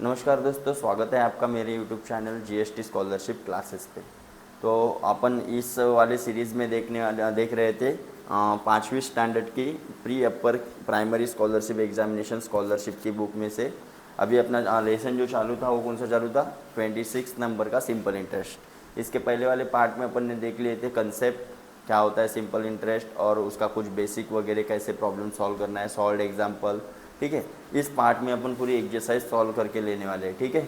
नमस्कार दोस्तों, स्वागत है आपका मेरे YouTube channel GST scholarship classes पे। तो अपन इस वाले सीरीज़ में देख रहे थे पाँचवीं स्टैंडर्ड की pre upper primary scholarship examination scholarship की बुक में से अभी अपना लेसन जो चालू था वो कौन सा चालू था, 26 नंबर का सिंपल इंटरेस्ट। इसके पहले वाले पार्ट में अपन ने देख लिए थे कंसेप्ट क्या होता है सिंपल इंटरेस्ट और उसका कुछ बेसिक वगैरह कैसे प्रॉब्लम सॉल्व करना है, सॉल्व एग्जाम्पल। ठीक है, इस पार्ट में अपन पूरी एक्सरसाइज सॉल्व करके लेने वाले हैं। ठीक है,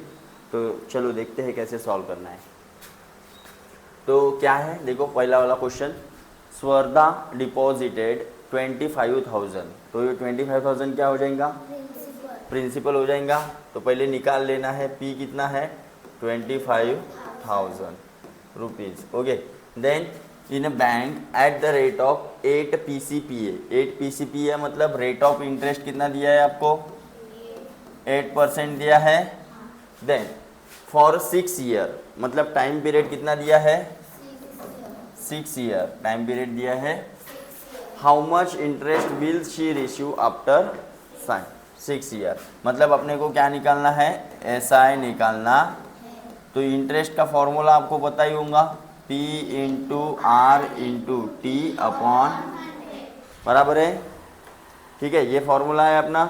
तो चलो देखते हैं कैसे सॉल्व करना है। तो क्या है, देखो पहला वाला क्वेश्चन, स्वर्धा डिपॉजिटेड 25,000। तो ये 25,000 क्या हो जाएगा, प्रिंसिपल हो जाएगा। तो पहले निकाल लेना है, पी कितना है 25,000 rupees. Okay, then in a bank at the rate of 8 PCPA। 8 PCPA मतलब रेट ऑफ इंटरेस्ट कितना दिया है आपको, 8% दिया है। देन फॉर 6 ईयर मतलब टाइम पीरियड कितना दिया है, 6 ईयर टाइम पीरियड दिया है। How much interest will she receive after sign 6 year मतलब अपने को क्या निकालना है, SI निकालना। तो इंटरेस्ट का फॉर्मूला आपको पता ही होगा, P into R into T upon बराबर है। ठीक है, ये फॉर्मूला है अपना।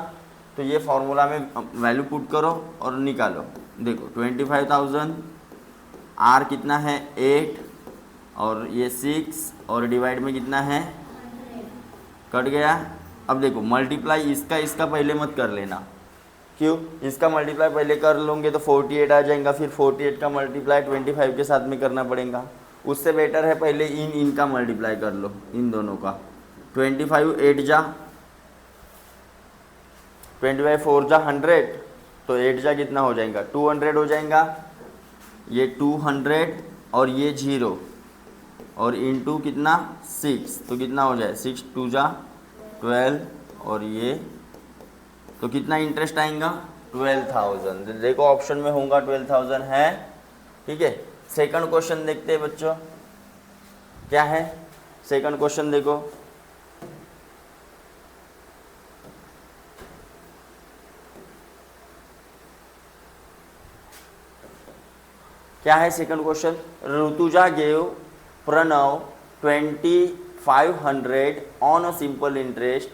तो ये फॉर्मूला में वैल्यू पुट करो और निकालो। देखो 25,000, आर कितना है 8 और ये 6 और डिवाइड में कितना है, कट गया। अब देखो मल्टीप्लाई इसका पहले मत कर लेना, क्यों, इसका मल्टीप्लाई पहले कर लोगे तो 48 आ जाएगा, फिर 48 का मल्टीप्लाई 25 के साथ में करना पड़ेगा। उससे बेटर है पहले इनका मल्टीप्लाई कर लो, इन दोनों का। 25 8 जा 25 4 जा 100, तो 8 जा कितना हो जाएगा 200 हो जाएगा। ये 200 और ये 0 और इनटू कितना 6, तो कितना हो जाए 6 2 जा 12 और ये तो कितना इंटरेस्ट आएगा 12,000। देखो ऑप्शन में होगा 12,000 है। ठीक है, सेकंड क्वेश्चन देखते हैं बच्चों, क्या है सेकंड क्वेश्चन। देखो क्या है second question, Rutuja gave Pranav 2,500 on a simple interest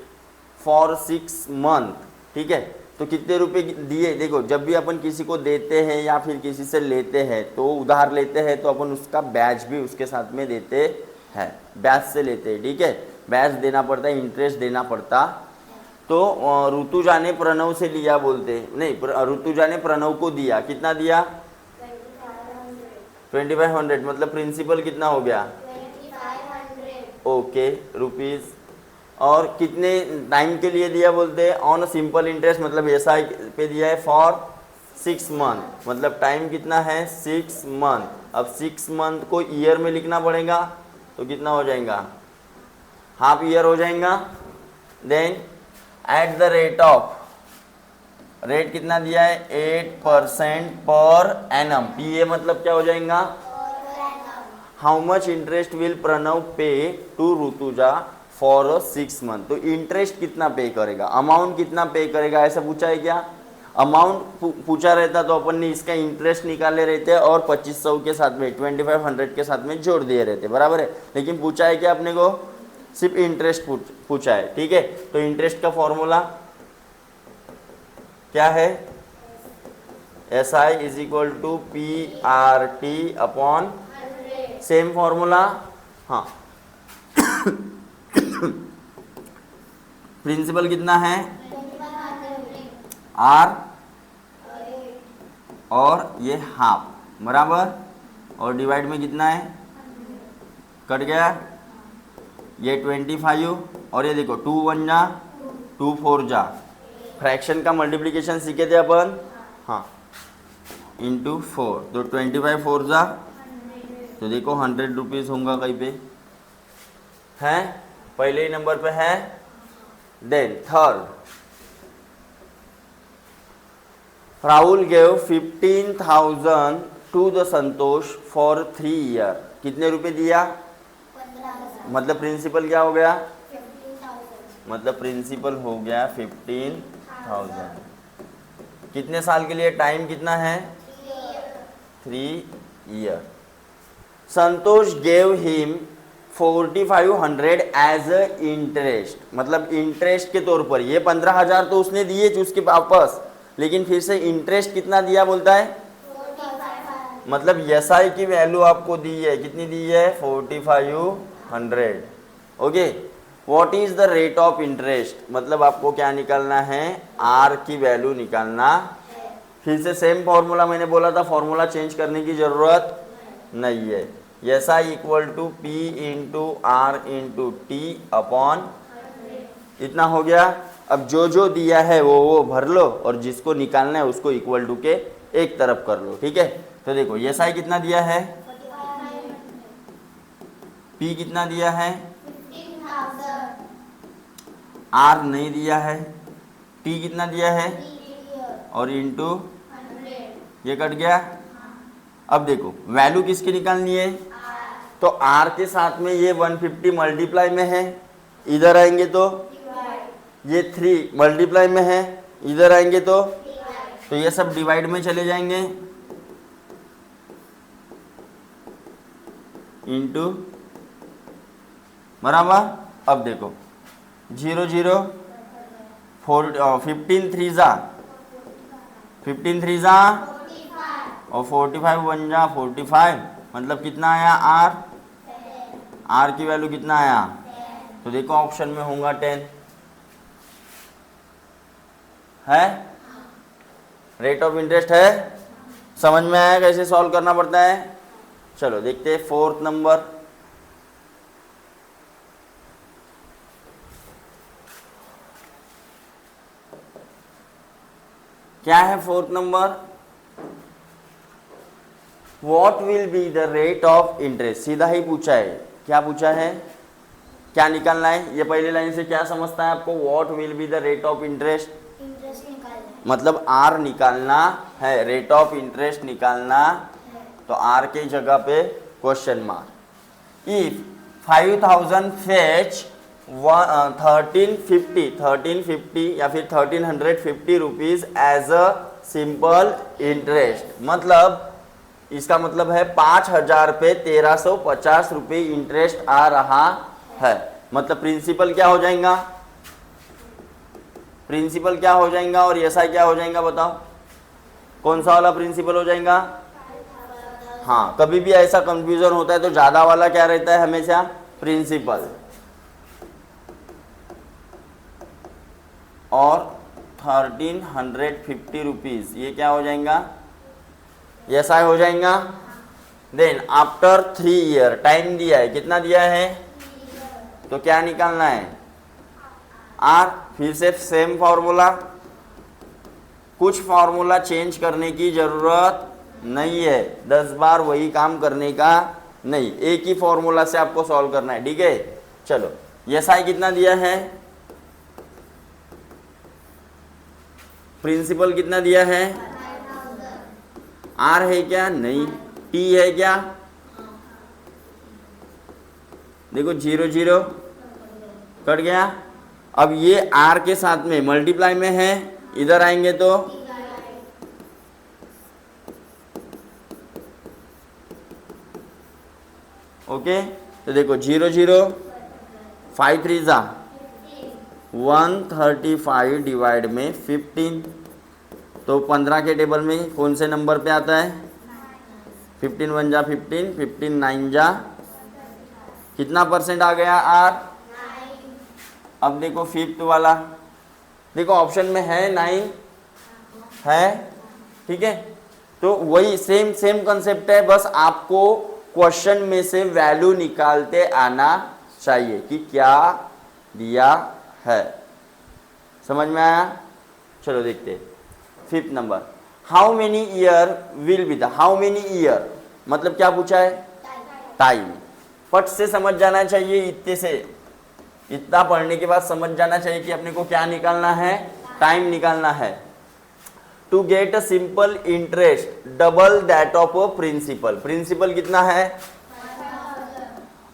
for 6 month. ठीक है, तो कितने रुपए दिए। देखो जब भी अपन किसी को देते हैं या फिर किसी से लेते हैं तो उधार लेते हैं तो अपन उसका ब्याज भी उसके साथ में देते हैं, ब्याज से लेते हैं। ठीक है, ब्याज देना पड़ता है, इंटरेस्ट देना पड़ता। तो ऋतुजा ने प्रणव से लिया बोलते नहीं, ऋतुजा ने प्रणव को दिया, कितना दिया 2500 मतलब प्रिंसिपल कितना हो गया 2500 ओके रुपीज़। और कितने टाइम के लिए दिया बोलते हैं, ऑन सिंपल इंटरेस्ट मतलब SI पे दिया है फॉर 6 मंथ मतलब टाइम कितना है 6 मंथ। अब 6 मंथ को ईयर में लिखना पड़ेगा, तो कितना हो जाएगा हाफ ईयर हो जाएगा। Then at the rate of, rate कितना दिया है 8% पर एनम, PA मतलब क्या हो जाएगा, how much interest will Pranav pay to Rutuja for 6 month. तो इंटरेस्ट कितना पे करेगा, अमाउंट कितना पे करेगा, ऐसा पूछा है क्या। अमाउंट पूछा रहता तो अपन ने इसका इंटरेस्ट निकाले रहते और 2500 के साथ में 2500 के साथ में जोड़ दिए रहते, बराबर है। लेकिन पूछा है क्या अपने को, सिर्फ इंटरेस्ट पूछा है। ठीक है, तो इंटरेस्ट का फॉर्मूला क्या है, SI is equal to PRT upon same formula. हाँ प्रिंसिपल कितना है R और ये हाफ बराबर, और डिवाइड में कितना है, कट गया। ये 25 और ये देखो 2 1 जा 2 4 जा, फ्रैक्शन का मल्टीप्लिकेशन सीखे थे अपन, हाँ इंटू 4, तो 25 4 जा, तो देखो 100 रुपीज़ होगा कहीं पे है, पहले ही नंबर पे है। Then third, Rahul gave 15,000 to the Santosh for 3 year. कितने रुपए दिया, मतलब प्रिंसिपल क्या हो गया, मतलब प्रिंसिपल हो गया 15,000। कितने साल के लिए, टाइम कितना है 3 year. Santosh gave him 4500 as a interest, मतलब इंटरेस्ट के तौर पर। ये 15,000 तो उसने दिए उसके वापस, लेकिन फिर से इंटरेस्ट कितना दिया बोलता है, 45। मतलब एसआई की वैल्यू आपको दी है, कितनी दी है 4500। Okay, what is the rate of interest, मतलब आपको क्या निकालना है, आर की वैल्यू निकालना। फिर से सेम फॉर्मूला मैंने बोला था, फॉर्मूला चेंज करने की जरूरत नहीं है। S I equal to P into R into T upon, इतना हो गया। अब जो जो दिया है वो भर लो, और जिसको निकालना है उसको इक्वल टू के एक तरफ कर लो, ठीक है। तो देखो एस आई कितना दिया है, पी कितना दिया है, 15,000। आर नहीं दिया है, टी कितना दिया है, 3 ईयर। और इंटू 100। ये कट गया। अब देखो वैल्यू किसकी निकालनी है, तो आर के साथ में ये 150 मल्टीप्लाई में है, इधर आएंगे तो ये 3 मल्टीप्लाई में है, इधर आएंगे तो ये सब डिवाइड में चले जाएंगे, इंटू, बराबर। अब देखो 0 0 15 3 जा 15 3 जा और 45 1 जा 45, मतलब कितना आया आर, आर की वैल्यू कितना आया, तो देखो ऑप्शन में होगा 10 है। रेट ऑफ इंटरेस्ट है, समझ में आया कैसे सॉल्व करना पड़ता है। चलो देखते हैं 4th नंबर। क्या है 4th number, what will be the rate of interest, सीधा ही पूछा है। क्या पूछा है, क्या निकालना है, ये पहली लाइन से क्या समझता है आपको, what will be the rate of interest, interest निकालना है। मतलब आर निकालना है, रेट ऑफ इंटरेस्ट निकालना, तो आर की जगह पे क्वेश्चन मार्क। इफ 5000 फेच 1350 या फिर 1350 rupees as a simple interest, मतलब इसका मतलब है 5000 पे 1350 रुपये इंटरेस्ट आ रहा है। मतलब प्रिंसिपल क्या हो जाएगा, प्रिंसिपल क्या हो जाएगा और एसआई क्या हो जाएगा, बताओ कौन सा वाला प्रिंसिपल हो जाएगा। हाँ, कभी भी ऐसा कंफ्यूजन होता है तो ज्यादा वाला क्या रहता है हमेशा, प्रिंसिपल, और 1350 रुपीज ये क्या हो जाएगा, एसआई हो जाएगा। देन आफ्टर 3 ईयर, टाइम दिया है, कितना दिया है, तो क्या निकालना है, आर। फिर से सेम फॉर्मूला, कुछ फॉर्मूला चेंज करने की जरूरत नहीं है, 10 बार वही काम करने का नहीं, एक ही फॉर्मूला से आपको सॉल्व करना है, ठीक है। चलो एसआई कितना दिया है, प्रिंसिपल कितना दिया है, आर है क्या, नहीं, टी है क्या, देखो 0 0 कट गया। अब ये आर के साथ में मल्टीप्लाई में है, इधर आएंगे तो ओके। तो देखो 0 0 5 3 जा 135 डिवाइड में 15, तो 15 के टेबल में कौन से नंबर पे आता है, 15 1 जा 15, 15 9 जा, कितना परसेंट आ गया आर। अब देखो 5th वाला, देखो ऑप्शन में है 9 है, ठीक है। तो वही सेम सेम कंसेप्ट है, बस आपको क्वेश्चन में से वैल्यू निकालते आना चाहिए कि क्या दिया है, समझ में आया। चलो देखते हैं 5th number, how many year will be the, how many year मतलब क्या पूछा है, टाइम। फट से समझ जाना चाहिए, इतने से इतना पढ़ने के बाद समझ जाना चाहिए कि अपने को क्या निकालना है, टाइम निकालना है। To get a simple interest double that of a principal, principal कितना है,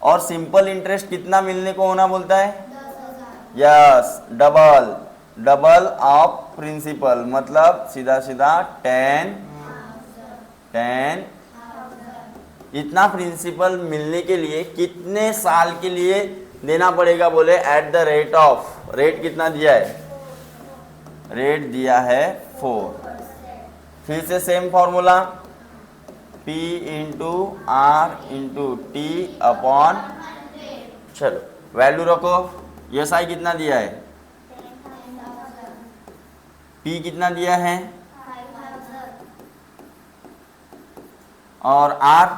और सिंपल इंटरेस्ट कितना मिलने को होना बोलता है, 10,000। Yes, double, double of principal मतलब सीधा सीधा 10 इतना प्रिंसिपल मिलने के लिए कितने साल के लिए देना पड़ेगा? बोले at the rate of, rate कितना दिया है? रेट दिया है 4। फिर से same formula, P into R into T upon, चलो वैल्यू रखो। एस आई कितना दिया है? P कितना दिया है? और R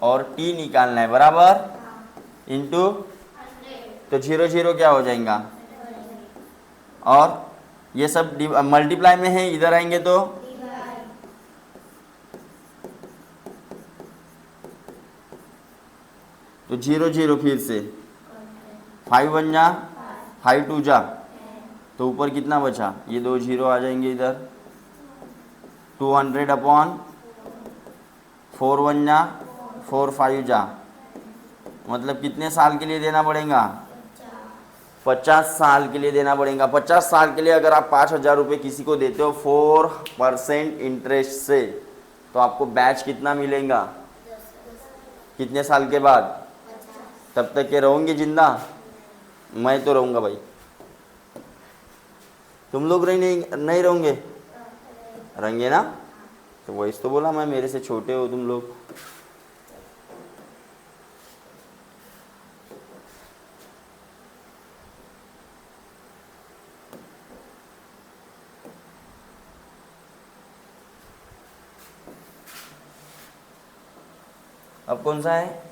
और T निकालना है, बराबर इंटू, तो 0 0 क्या हो जाएगा? और ये सब मल्टीप्लाई में है, इधर आएंगे तो तो 0 0 फिर से 5 1 जा 5 2 जा, तो ऊपर कितना बचा? ये 2 0 आ जाएंगे इधर, 200 अपॉन 4 1 जा 4 5 जा, मतलब कितने साल के लिए देना पड़ेगा? 50 साल के लिए देना पड़ेगा। 50 साल के लिए अगर आप 5,000 रुपये किसी को देते हो 4% इंटरेस्ट से, तो आपको बैच कितना मिलेगा? कितने साल के बाद? तब तक के रहोगे जिंदा? मैं तो रहूँगा भाई, तुम लोग नहीं रहोगे? रहेंगे ना? तो वही तो बोला मैं, मेरे से छोटे हो तुम लोग। अब कौन सा है?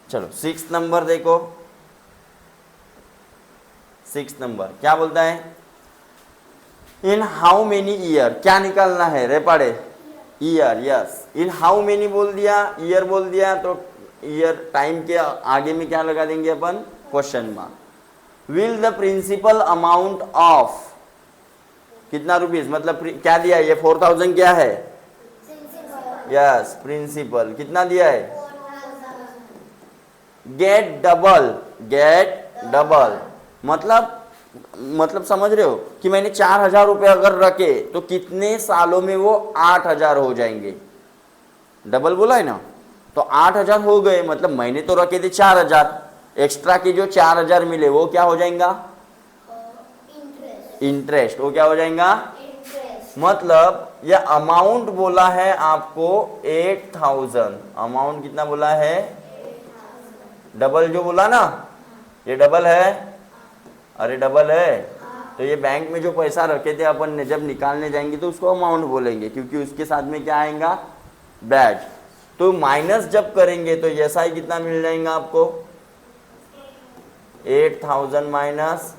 चलो 6 नंबर देखो। 6 नंबर क्या बोलता है? इन हाउ मेनी ईयर, क्या निकालना है रे पाड़े? Year, yes. In how many बोल दिया, ईयर बोल दिया, तो ईयर टाइम के आगे में क्या लगा देंगे अपन? Question mark. Will the principal amount of कितना रुपीस, मतलब क्या दिया है? ये 4,000 क्या है? यस, प्रिंसिपल कितना दिया है? गेट डबल मतलब समझ रहे हो कि मैंने 4,000 रुपये अगर रखे तो कितने सालों में वो 8,000 हो जाएंगे? डबल बोला है ना, तो 8,000 हो गए, मतलब मैंने तो रखे थे 4,000, एक्स्ट्रा के जो 4,000 मिले वो क्या हो जाएगा? इंटरेस्ट। वो क्या हो जाएगा? मतलब ये अमाउंट बोला है आपको 8,000, अमाउंट कितना बोला है? डबल जो बोला ना, ये डबल है, अरे डबल है। तो ये बैंक में जो पैसा रखे थे अपन ने, जब निकालने जाएंगे तो उसको अमाउंट बोलेंगे, क्योंकि उसके साथ में क्या आएगा? बैच। तो माइनस जब करेंगे तो एस आई कितना मिल जाएगा आपको? 8,000 माइनस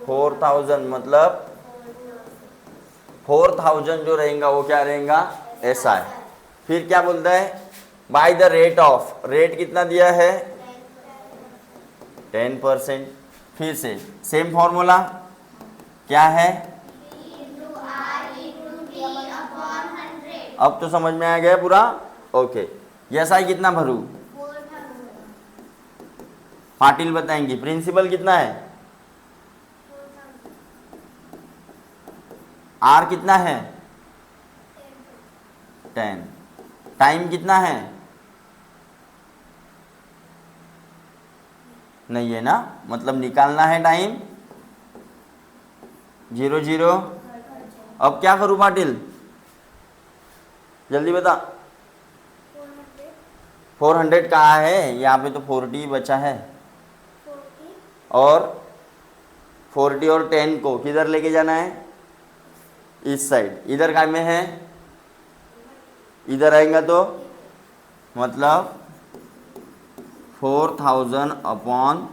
4,000, मतलब 4,000 जो रहेगा वो क्या रहेगा? S I. फिर क्या बोलता है? By the rate of, rate कितना दिया है? 10%। फिर से सेम फॉर्मूला क्या है? अब तो समझ में आ गया पूरा? ओके। एस आई कितना भरू? पाटिल बताएंगी। प्रिंसिपल कितना है? आर कितना है? 10। टाइम कितना है? नहीं है ना, मतलब निकालना है टाइम 0 0। अब क्या करूं पाटिल? जल्दी बता। 400 कहाँ है? यहाँ पे तो 40 बचा है, और 40 और 10 को किधर लेके जाना है? इस साइड। इधर काय में है? इधर आएगा तो मतलब 4,000 अपॉन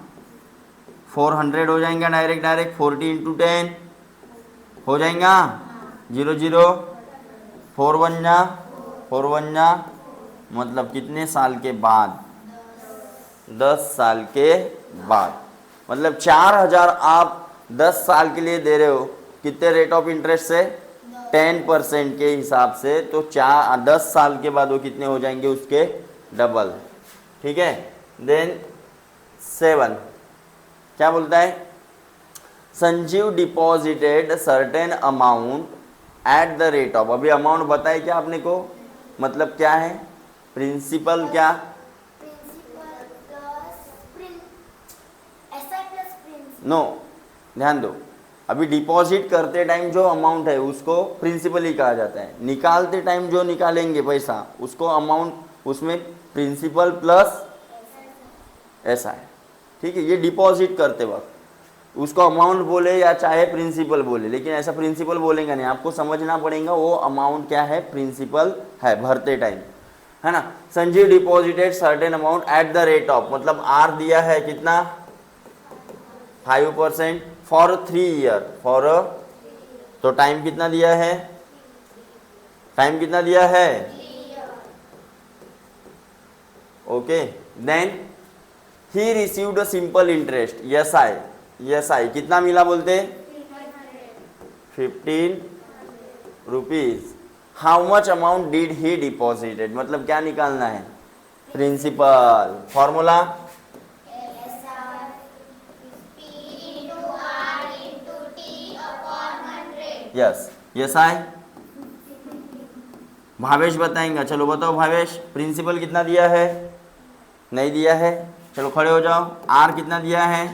400 हो जाएगा डायरेक्ट 40 इंटू 10 हो जाएगा 0 0 4 1 जा, मतलब कितने साल के बाद? 10 साल के बाद। मतलब 4,000 आप 10 साल के लिए दे रहे हो, कितने रेट ऑफ इंटरेस्ट से? 10% के हिसाब से। तो 10 साल के बाद वो कितने हो जाएंगे? उसके डबल। ठीक है। देन 7 क्या बोलता है? Sanjeev deposited certain amount at the rate of, अभी अमाउंट बताए क्या आपने को, मतलब क्या है, प्रिंसिपल क्या, principal plus SI plus principal. No ध्यान दो, अभी डिपॉजिट करते टाइम जो अमाउंट है उसको प्रिंसिपल ही कहा जाता है, निकालते टाइम जो निकालेंगे पैसा उसको अमाउंट, उसमें प्रिंसिपल प्लस ऐसा है, ठीक है। ये डिपॉजिट करते वक्त उसको अमाउंट बोले या चाहे प्रिंसिपल बोले, लेकिन ऐसा प्रिंसिपल बोलेगा नहीं, आपको समझना पड़ेगा वो अमाउंट क्या है, प्रिंसिपल है भरते टाइम, है ना। Sanjeev deposited certain amount at the rate of, मतलब आर दिया है कितना 5% फॉर 3 ईयर, फॉर, तो टाइम कितना दिया है, टाइम कितना दिया है, okay. Then he received a simple interest, S I कितना मिला बोलते, 15 rupees. How much amount did he deposited, मतलब क्या निकालना है, principal, formula SI P into R into T upon 100। S I. Bhavesh बताएंगे, चलो बताओ भावेश, प्रिंसिपल कितना दिया है, नहीं दिया है, चलो खड़े हो जाओ। आर कितना दिया है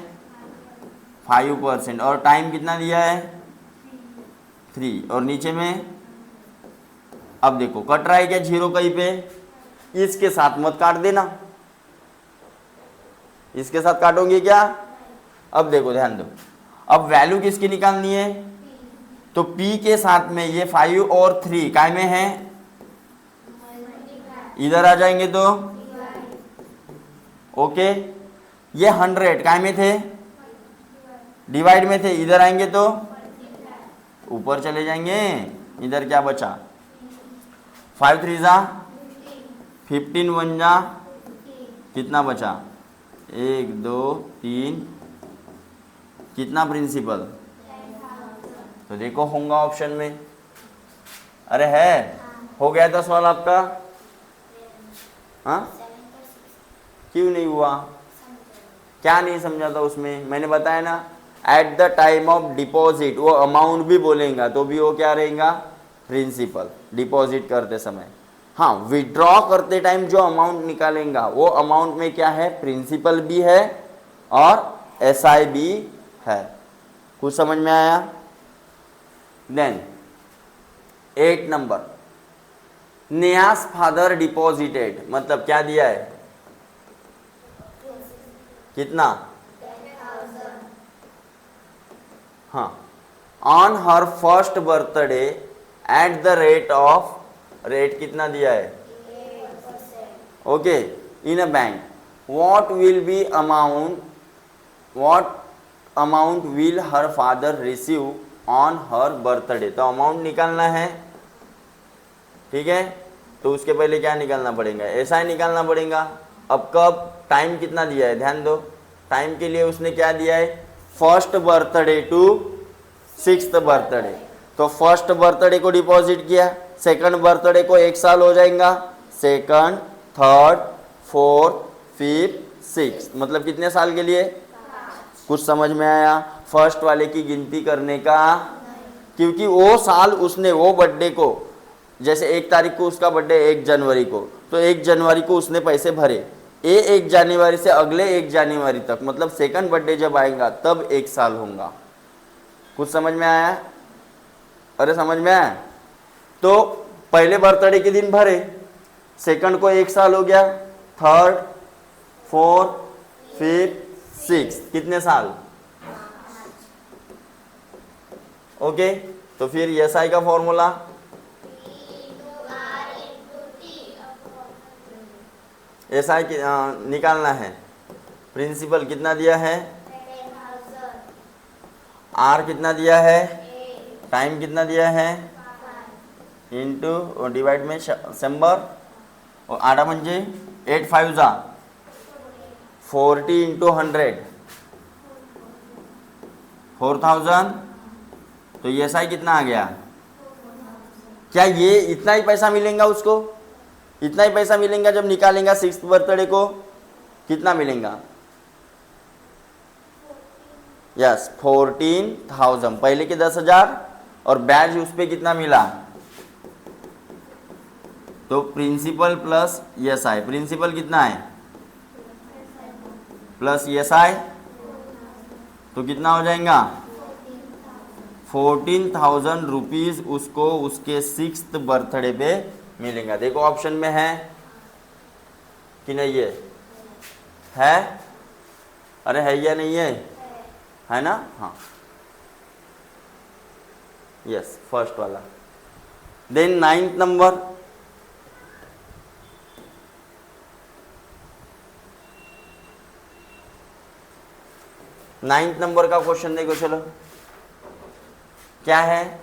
5%, और टाइम कितना दिया है 3, और नीचे में अब देखो कट रहा है क्या जीरो कहीं पे, इसके साथ मत काट देना, इसके साथ काटोगे क्या, अब देखो ध्यान दो, अब वैल्यू किसकी निकालनी है, तो P के साथ में ये 5 और 3 काय में है, इधर आ जाएंगे तो ओके, ये 100 काय में थे, डिवाइड में थे, इधर आएंगे तो ऊपर चले जाएंगे, इधर क्या बचा 5 3 जा 15 1 जा कितना बचा 1 2 3, कितना प्रिंसिपल, तो देखो होगा ऑप्शन में, अरे है, हो गया था सवाल आपका, हाँ क्यों नहीं हुआ, क्या नहीं समझा था उसमें, मैंने बताया ना, at the time of deposit, वो अमाउंट भी बोलेगा तो भी वो क्या रहेगा, प्रिंसिपल, डिपॉजिट करते समय। हाँ, विड्रॉ करते टाइम जो अमाउंट निकालेगा वो अमाउंट में क्या है, प्रिंसिपल भी है और एसआई भी है। कुछ समझ में आया। Then 8 number, Niyas father deposited, मतलब क्या दिया है, कितना, हाँ, on her first birthday at the rate of, rate कितना दिया है, okay, in a bank, what will be amount, what amount will her father receive on her birthday, तो अमाउंट निकालना है, ठीक है, तो उसके पहले क्या निकालना पड़ेगा, ऐसा ही निकालना पड़ेगा। अब कब, टाइम कितना दिया है, ध्यान दो, टाइम के लिए उसने क्या दिया है, first birthday to 6th birthday, तो फर्स्ट बर्थडे को डिपॉजिट किया, सेकंड बर्थडे को 1 साल हो जाएगा, second, third, fourth, fifth, 6th, मतलब कितने साल के लिए, कुछ समझ में आया। फर्स्ट वाले की गिनती करने का, क्योंकि वो साल उसने वो बर्थडे को, जैसे 1 तारीख को उसका बर्थडे 1 जनवरी को, तो 1 जनवरी को उसने पैसे भरे, ये 1 जनवरी से अगले 1 जनवरी तक, मतलब सेकंड बर्थडे जब आएगा तब 1 साल होगा। कुछ समझ में आया, अरे समझ में आया, तो पहले बर्थडे के दिन भरे, सेकंड को 1 साल हो गया, थर्ड, फोर्थ, फिफ्थ, 6th, कितने साल, ओके। तो फिर एसआई का फॉर्मूला, एसआई निकालना है, प्रिंसिपल कितना दिया है, आर कितना दिया है, टाइम कितना दिया है, इंटू और डिवाइड में 100, और 8 म्हणजे 8 5 जा 40 इंटू 100 4000, तो ये एसआई कितना आ गया, क्या ये इतना ही पैसा मिलेगा उसको, इतना ही पैसा मिलेगा जब निकालेगा 6th बर्थडे को, कितना मिलेगा यस 14,000 पहले के 10,000 और ब्याज उस पे कितना मिला, तो principal plus S I, principal कितना है प्लस एस आई, तो कितना हो जाएगा 14,000 रुपीज उसको उसके 6th बर्थडे पे मिलेगा। देखो ऑप्शन में है कि नहीं है, अरे है या नहीं है ना, हाँ यस फर्स्ट वाला। देन 9th नंबर, का क्वेश्चन देखो, चलो क्या है,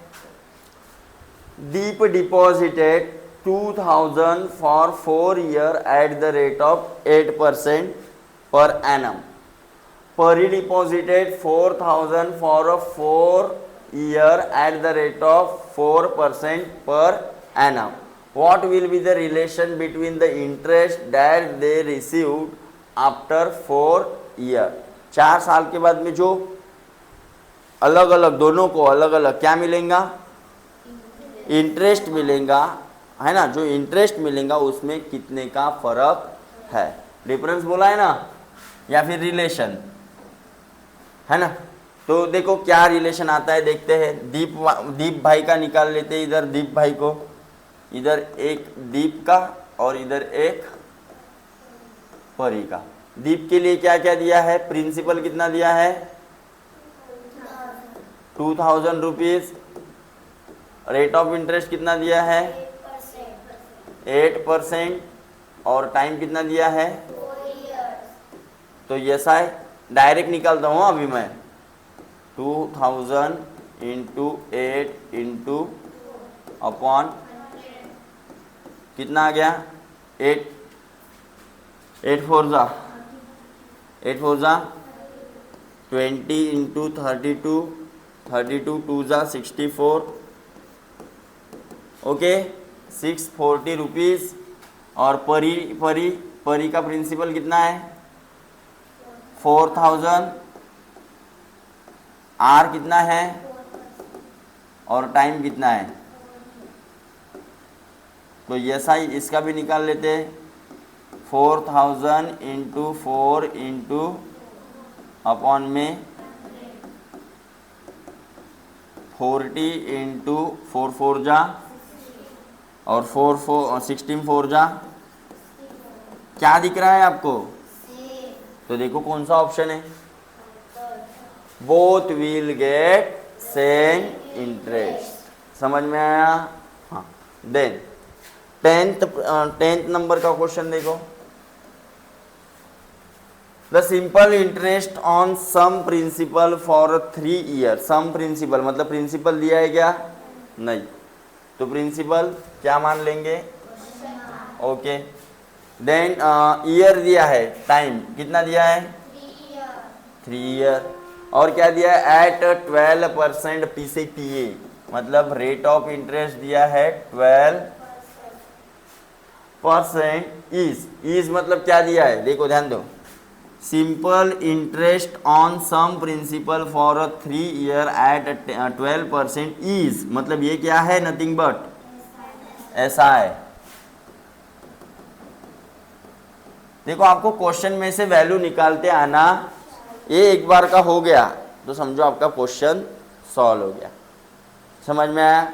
Deep deposited 2,000 for 4 year at the rate of 8% per annum, Pari deposited 4,000 for a 4 year at the rate of 4% per annum, what will be the relation between the interest that they received after 4 year, 4 साल के बाद में जो अलग अलग दोनों को अलग अलग क्या मिलेगा, इंटरेस्ट मिलेगा, है ना, जो इंटरेस्ट मिलेगा उसमें कितने का फर्क है, डिफरेंस बोला है ना, या फिर रिलेशन है ना। तो देखो क्या रिलेशन आता है देखते हैं, दीप भाई का निकाल लेते हैं, इधर दीप भाई को, इधर एक दीप का और इधर एक परी का। दीप के लिए क्या क्या दिया है, प्रिंसिपल कितना दिया है 2,000 रुपीज, रेट ऑफ इंटरेस्ट कितना दिया है 8% और टाइम कितना दिया है, तो यस आई डायरेक्ट निकालता हूँ अभी मैं, 2000 इंटू 8 इंटू अपॉन कितना आ गया 8 4 जा 20 इंटू 32 2 जा 64, ओके 640 रुपीज़। और परी का प्रिंसिपल कितना है 4,000, आर कितना है और टाइम कितना है, तो यस आई इसका भी निकाल लेते हैं, 4,000 इंटू 4 इंटू अपॉन में 40 इंटू 4 4 जा और 16 4 जा, क्या दिख रहा है आपको, तो देखो कौन सा ऑप्शन है, both will get same interest, समझ में आया, हाँ। देन 10th नंबर का क्वेश्चन देखो, the simple interest on some principal for 3 year, some principal मतलब प्रिंसिपल दिया है क्या, नहीं, तो प्रिंसिपल क्या मान लेंगे, ओके। देन ईयर दिया है, टाइम कितना दिया है 3 year, और क्या दिया है एट 12% PCPA, मतलब रेट ऑफ इंटरेस्ट दिया है 12%, इज मतलब क्या दिया है, देखो ध्यान दो, simple interest on some principal for 3 year at 12% is मतलब ये क्या है, नथिंग बट ऐसा है। देखो आपको क्वेश्चन में से वैल्यू निकालते आना, ये एक बार का हो गया तो समझो आपका क्वेश्चन सॉल्व हो गया, समझ में आया,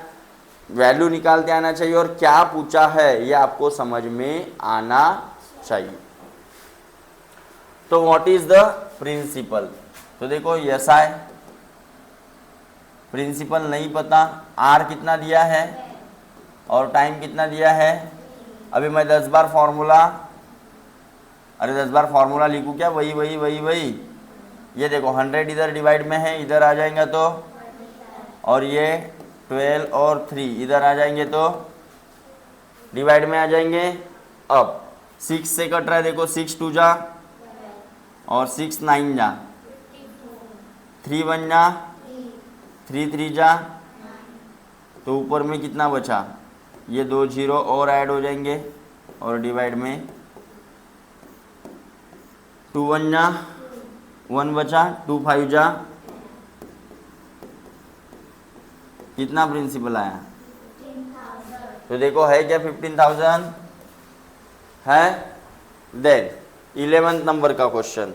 वैल्यू निकालते आना चाहिए और क्या पूछा है ये आपको समझ में आना चाहिए। तो व्हाट इज द प्रिंसिपल, तो देखो यस आई, प्रिंसिपल नहीं पता, आर कितना दिया है और टाइम कितना दिया है, अभी मैं 10 बार फॉर्मूला, अरे 10 बार फॉर्मूला लिखूँ क्या, वही, ये देखो 100 इधर डिवाइड में है, इधर आ जाएगा तो, और ये 12 और 3 इधर आ जाएंगे तो डिवाइड में आ जाएंगे। अब 6 से कट रहा है, देखो 6 2 जा और 6 9 जा, 3 1 जा 3 3 जा, तो ऊपर में कितना बचा, ये 2 0 और ऐड हो जाएंगे और डिवाइड में 2 1 जा 1 बचा, 2 5 जा कितना प्रिंसिपल आया? तो देखो है क्या 15,000 है। देन 11th नंबर का क्वेश्चन,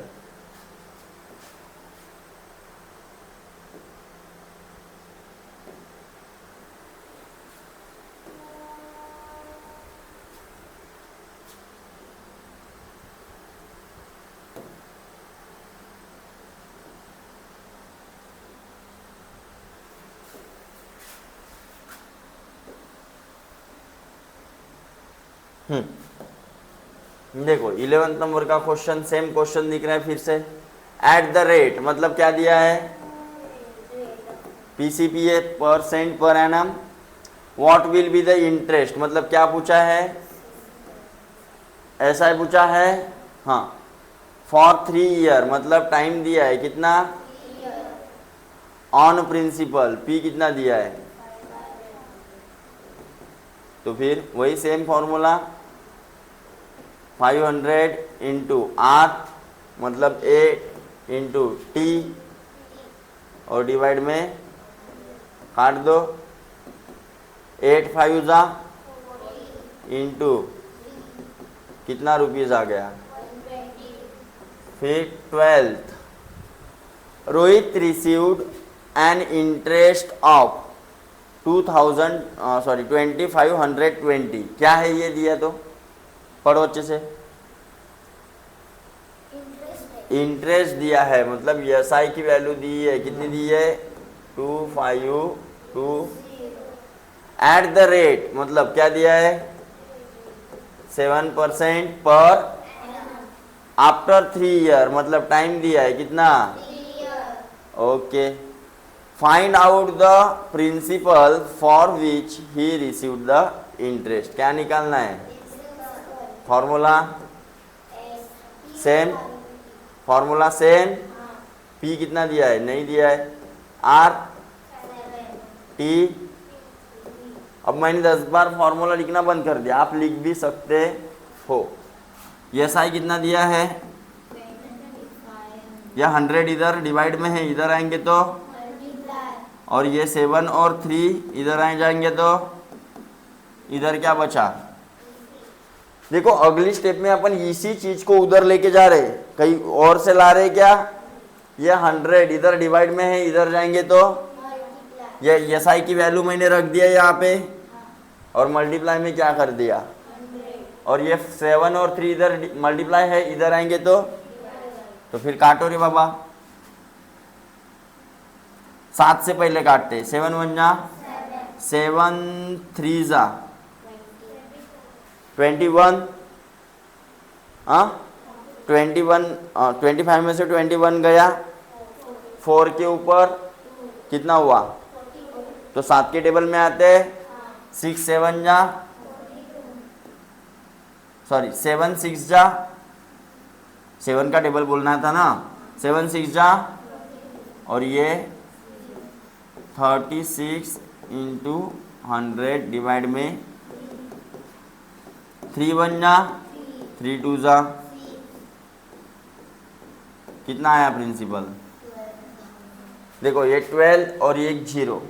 देखो 11th नंबर का क्वेश्चन, सेम क्वेश्चन दिख रहा है फिर से। एट द रेट मतलब क्या दिया है? पीसीपीए percent per annum. What will be the interest मतलब क्या पूछा है? ऐसा ही पूछा है। हाँ, फॉर 3 ईयर मतलब टाइम दिया है कितना? ऑन प्रिंसिपल पी कितना दिया है? तो फिर वही सेम फॉर्मूला 500 इंटू आर मतलब ए इंटू टी और डिवाइड में काट दो। 8 5 जा इंटू कितना रुपीज आ गया? फिर 12th Rohit received an interest of 2520। क्या है ये दिया? तो पढ़ो अच्छे से। इंटरेस्ट दिया है मतलब एसआई की वैल्यू दी है, कितनी दी है? 252। एट द रेट मतलब क्या दिया है? 7% पर। आफ्टर 3 ईयर मतलब टाइम दिया है कितना? Okay. Find out the principal for which he received the interest. क्या निकालना है? Formula same, formula same. P कितना दिया है? नहीं दिया है। R T. अब मैंने 10 बार फॉर्मूला लिखना बंद कर दिया, आप लिख भी सकते हो। एस आई कितना दिया है? या 100 इधर डिवाइड में है, इधर आएंगे तो, और ये 7 और 3 इधर आ जाएंगे तो इधर क्या बचा? देखो अगली स्टेप में अपन इसी चीज को उधर लेके जा रहे, कहीं और से ला रहे क्या? ये 100 इधर डिवाइड में है, इधर जाएंगे तो ये एस आई की वैल्यू मैंने रख दिया यहाँ पे और मल्टीप्लाई में क्या कर दिया? और ये 7 और 3 इधर मल्टीप्लाई है, इधर आएंगे तो फिर काटो रे बाबा। 7 से पहले काटते। 7 1 जा 7 3 जा 21। हाँ 21 25 में से 21 गया 4 के ऊपर कितना हुआ? तो 7 के टेबल में आते 6 7 जा 7 6 जा 7 का टेबल बोलना था ना। 7 6 जा और ये 36 इंटू 100 डिवाइड में 3 1 जा 3 2 जा कितना आया प्रिंसिपल? देखो ये 12 और ये 0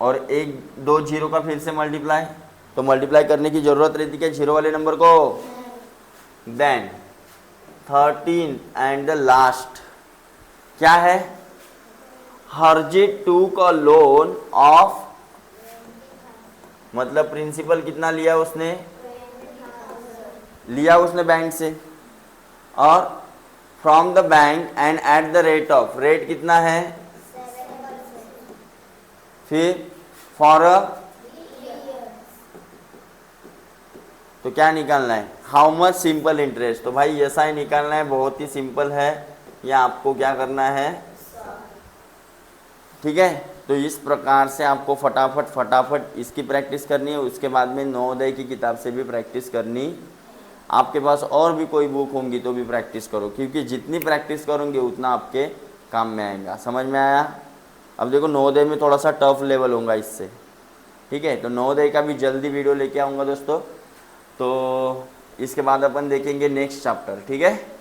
और एक 2 0 का फिर से मल्टीप्लाई, तो मल्टीप्लाई करने की जरूरत रहती है जीरो वाले नंबर को। देन 13 एंड द लास्ट क्या है? हरजीत टूक अ लोन ऑफ मतलब प्रिंसिपल कितना लिया उसने? लिया उसने बैंक से, और from the bank and eight the rate of, rate कितना है? फिर फॉर अ, तो क्या निकालना है? How much simple interest. तो भाई ऐसा ही निकालना है, बहुत ही सिंपल है। या आपको क्या करना है? ठीक है, तो इस प्रकार से आपको फटाफट इसकी प्रैक्टिस करनी है। उसके बाद में नवोदय की किताब से भी प्रैक्टिस करनी। आपके पास और भी कोई बुक होंगी तो भी प्रैक्टिस करो, क्योंकि जितनी प्रैक्टिस करोगे उतना आपके काम में आएगा। समझ में आया? अब देखो नवोदय में थोड़ा सा टफ लेवल होगा इससे, ठीक है। तो नवोदय का भी जल्दी वीडियो लेके आऊँगा दोस्तों। तो इसके बाद अपन देखेंगे नेक्स्ट चैप्टर, ठीक है।